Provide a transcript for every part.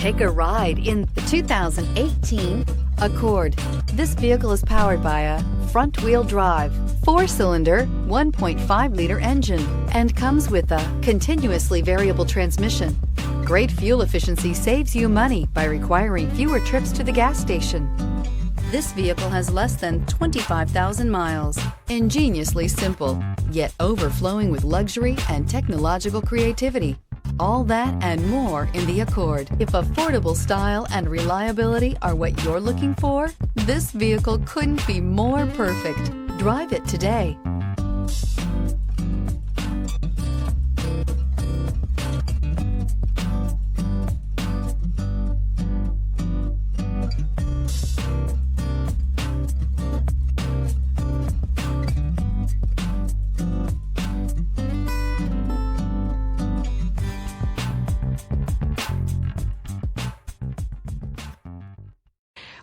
Take a ride in the 2018 Accord. This vehicle is powered by a front-wheel drive, 4-cylinder, 1.5-liter engine, and comes with a continuously variable transmission. Great fuel efficiency saves you money by requiring fewer trips to the gas station. This vehicle has less than 25,000 miles. Ingeniously simple, yet overflowing with luxury and technological creativity. All that and more in the Accord. If affordable style and reliability are what you're looking for, this vehicle couldn't be more perfect. Drive it today.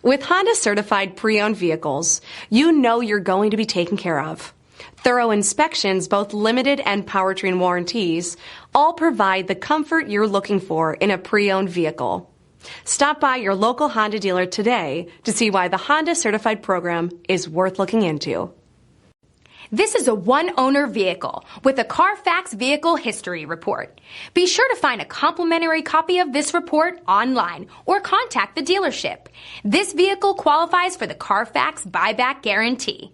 With Honda certified pre-owned vehicles, you know you're going to be taken care of. Thorough inspections, both limited and powertrain warranties, all provide the comfort you're looking for in a pre-owned vehicle. Stop by your local Honda dealer today to see why the Honda certified program is worth looking into. This is a one-owner vehicle with a Carfax Vehicle History Report. Be sure to find a complimentary copy of this report online or contact the dealership. This vehicle qualifies for the Carfax Buyback Guarantee.